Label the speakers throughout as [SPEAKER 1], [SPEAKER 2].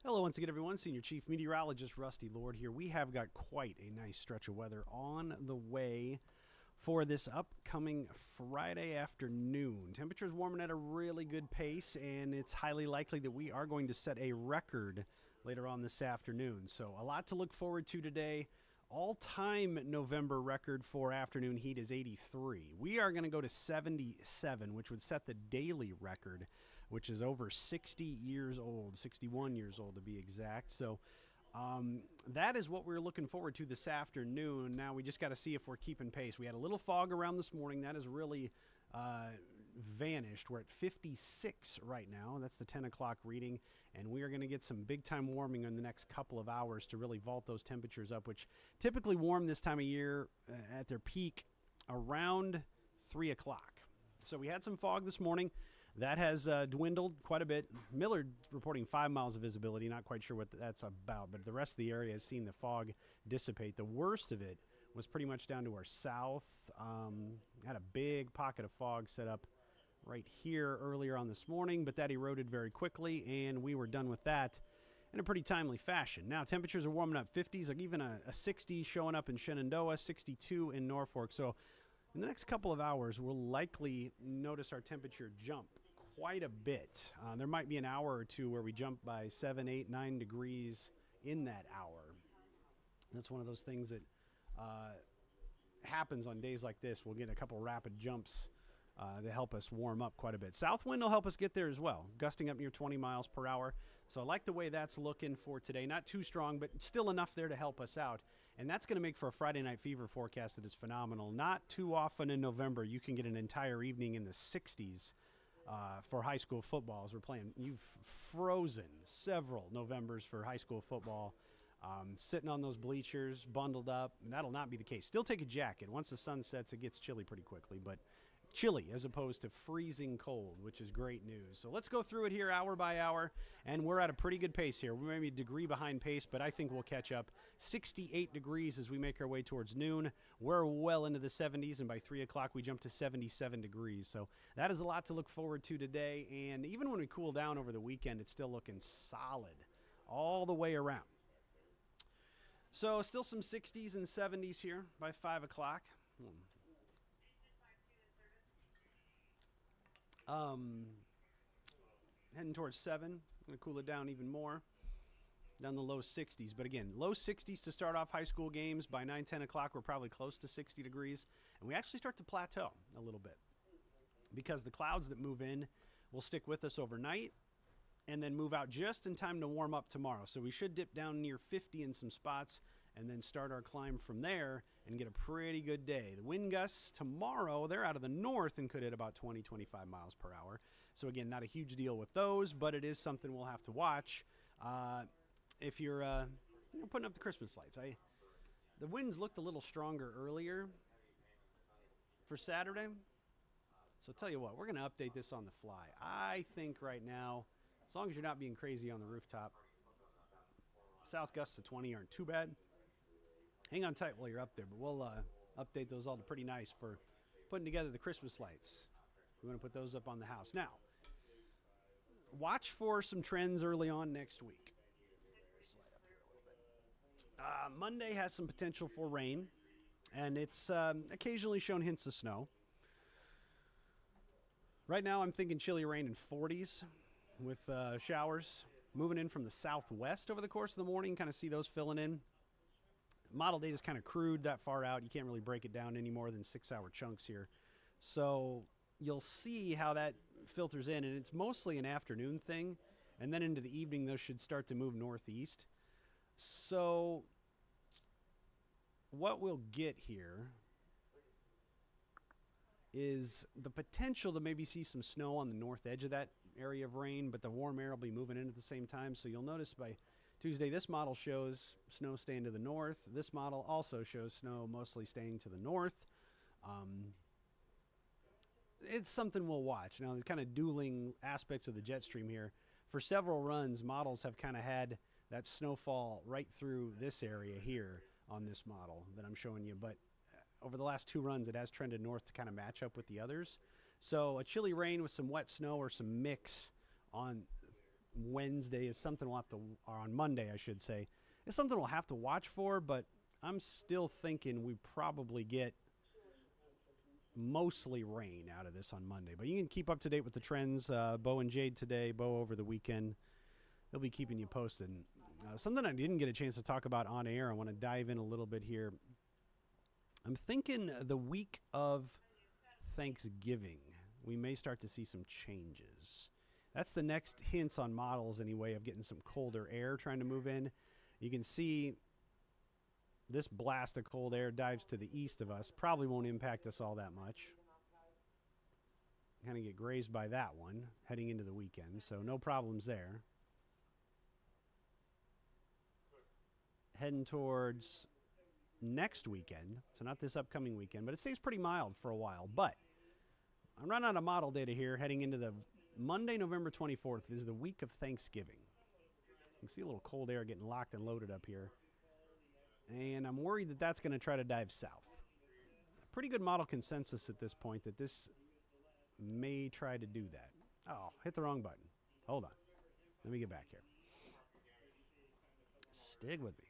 [SPEAKER 1] Hello once again, everyone. Senior Chief Meteorologist Rusty Lord here. We have got quite a nice stretch of weather on the way for this upcoming Friday afternoon. Temperatures warming at a really good pace, and it's highly likely that we are going to set a record later on this afternoon. So a lot to look forward to today. All-time November record for afternoon heat is 83. We are going to go to 77, which would set the daily record, which is over 60 years old, 61 years old to be exact. So that is what we're looking forward to this afternoon. Now we just got to see if we're keeping pace. We had a little fog around this morning. That has really vanished. We're at 56 right now. That's the 10 o'clock reading, and we are going to get some big time warming in the next couple of hours to really vault those temperatures up, which typically warm this time of year at their peak around 3 o'clock. So we had some fog this morning. That has dwindled quite a bit. Millard reporting 5 miles of visibility. Not quite sure what that's about, but the rest of the area has seen the fog dissipate. The worst of it was pretty much down to our south. Had a big pocket of fog set up right here earlier on this morning, but that eroded very quickly, and we were done with that in a pretty timely fashion. Now, temperatures are warming up 50s, like even a 60 showing up in Shenandoah, 62 in Norfolk. So in the next couple of hours, we'll likely notice our temperature jump quite a bit. There might be an hour or two where we jump by 7, 8, 9 degrees in that hour. That's one of those things that happens on days like this. We'll get a couple rapid jumps that help us warm up quite a bit. South wind will help us get there as well, gusting up near 20 miles per hour. So I like the way that's looking for today. Not too strong, but still enough there to help us out. And that's going to make for a Friday night fever forecast that is phenomenal. Not too often in November you can get an entire evening in the 60s for high school football as we're playing. You've frozen several Novembers for high school football. Sitting on those bleachers, bundled up, and that'll not be the case. Still take a jacket. Once the sun sets, it gets chilly pretty quickly, but chilly as opposed to freezing cold, which is great news. So let's go through it here hour by hour, and we're at a pretty good pace here. We're maybe a degree behind pace, but I think we'll catch up. 68 degrees as we make our way towards noon. We're well into the 70s, and by 3 o'clock we jump to 77 degrees. So that is a lot to look forward to today, and even when we cool down over the weekend, it's still looking solid all the way around. So still some 60s and 70s here by 5 o'clock. Heading towards 7. I'm going to cool it down even more. Down the low 60s. But again, low 60s to start off high school games. By 9, 10 o'clock, we're probably close to 60 degrees. And we actually start to plateau a little bit because the clouds that move in will stick with us overnight and then move out just in time to warm up tomorrow. So we should dip down near 50 in some spots and then start our climb from there and get a pretty good day. The wind gusts tomorrow, they're out of the north and could hit about 20, 25 miles per hour. So again, not a huge deal with those, but it is something we'll have to watch if you're putting up the Christmas lights. The winds looked a little stronger earlier for Saturday. So I'll tell you what, we're going to update this on the fly. I think right now, as long as you're not being crazy on the rooftop, south gusts of 20 aren't too bad. Hang on tight while you're up there, but we'll update those all to pretty nice for putting together the Christmas lights. We want to put those up on the house. Now, watch for some trends early on next week. Slide up here a little bit. Monday has some potential for rain, and it's occasionally shown hints of snow. Right now, I'm thinking chilly rain in 40s. With showers moving in from the southwest over the course of the morning. Kind of see those filling in. Model data is kind of crude that far out. You can't really break it down any more than 6-hour chunks here. So you'll see how that filters in, and it's mostly an afternoon thing. And then into the evening, those should start to move northeast. So what we'll get here is the potential to maybe see some snow on the north edge of that area of rain, but the warm air will be moving in at the same time. So you'll notice by Tuesday, this model shows snow staying to the north. This model also shows snow mostly staying to the north. It's something we'll watch. Now, the kind of dueling aspects of the jet stream here. For several runs, models have kind of had that snowfall right through this area here on this model that I'm showing you. But over the last 2 runs, it has trended north to kind of match up with the others. So a chilly rain with some wet snow or some mix on Wednesday is something we'll have to, or on Monday, I should say, is something we'll have to watch for, but I'm still thinking we probably get mostly rain out of this on Monday. But you can keep up to date with the trends. Bo and Jade today, Bo over the weekend. They'll be keeping you posted. Something I didn't get a chance to talk about on air, I want to dive in a little bit here. I'm thinking the week of Thanksgiving, we may start to see some changes. That's the next hints on models anyway of getting some colder air trying to move in. You can see this blast of cold air dives to the east of us. Probably won't impact us all that much. Kind of get grazed by that one heading into the weekend, so no problems there. Heading towards next weekend, so not this upcoming weekend, but it stays pretty mild for a while. But I'm running out of model data here heading into the Monday, November 24th. This is the week of Thanksgiving. You can see a little cold air getting locked and loaded up here. And I'm worried that that's going to try to dive south. Pretty good model consensus at this point that this may try to do that. Oh, hit the wrong button. Hold on. Let me get back here. Stick with me.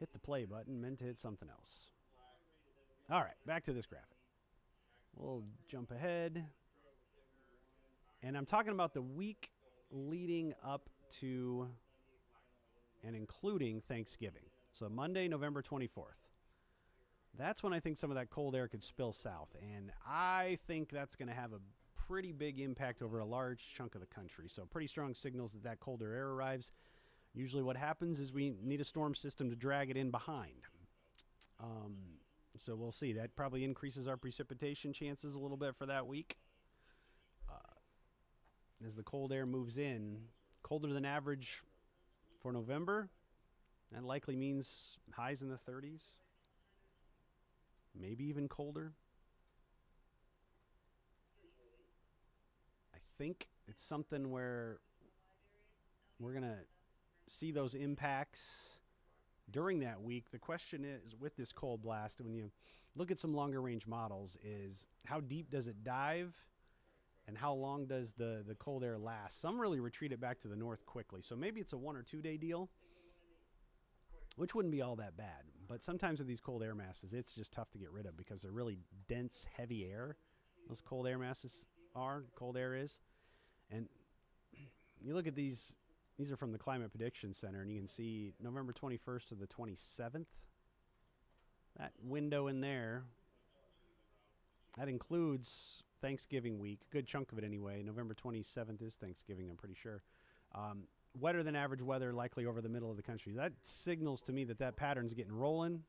[SPEAKER 1] Hit the play button, meant to hit something else. All right, back to this graphic. We'll jump ahead. And I'm talking about the week leading up to and including Thanksgiving. So Monday, November 24th. That's when I think some of that cold air could spill south. And I think that's going to have a pretty big impact over a large chunk of the country. So pretty strong signals that that colder air arrives. Usually what happens is we need a storm system to drag it in behind. So we'll see. That probably increases our precipitation chances a little bit for that week. As the cold air moves in, colder than average for November, that likely means highs in the 30s. Maybe even colder. I think it's something where we're going to see those impacts during that week. The question is, with this cold blast, when you look at some longer range models, is how deep does it dive and how long does the cold air last? Some really retreat it back to the north quickly. So maybe it's a 1 or 2 day deal, which wouldn't be all that bad. But sometimes with these cold air masses, it's just tough to get rid of because they're really dense, heavy air. Those cold air masses cold air is. And you look at these are from the Climate Prediction Center, and you can see November 21st to the 27th. That window in there, that includes Thanksgiving week, a good chunk of it anyway. November 27th is Thanksgiving, I'm pretty sure. Wetter than average weather likely over the middle of the country. That signals to me that that pattern's getting rolling.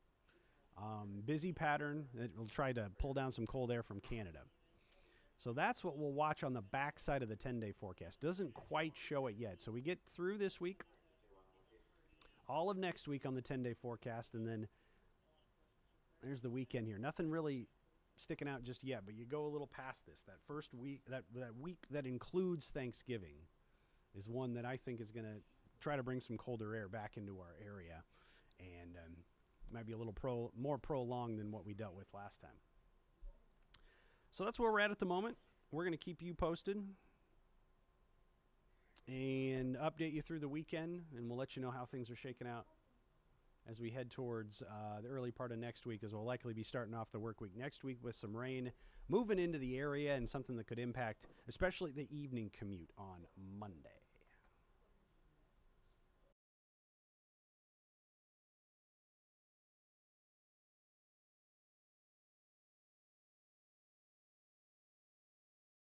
[SPEAKER 1] Busy pattern that will try to pull down some cold air from Canada. So that's what we'll watch on the back side of the 10-day forecast. Doesn't quite show it yet. So we get through this week, all of next week on the 10-day forecast, and then there's the weekend here. Nothing really sticking out just yet, but you go a little past this. That first week, that week that includes Thanksgiving is one that I think is going to try to bring some colder air back into our area, and might be a little more prolonged than what we dealt with last time. So that's where we're at the moment. We're going to keep you posted and update you through the weekend, and we'll let you know how things are shaking out as we head towards the early part of next week, as we'll likely be starting off the work week next week with some rain moving into the area and something that could impact especially the evening commute on Monday.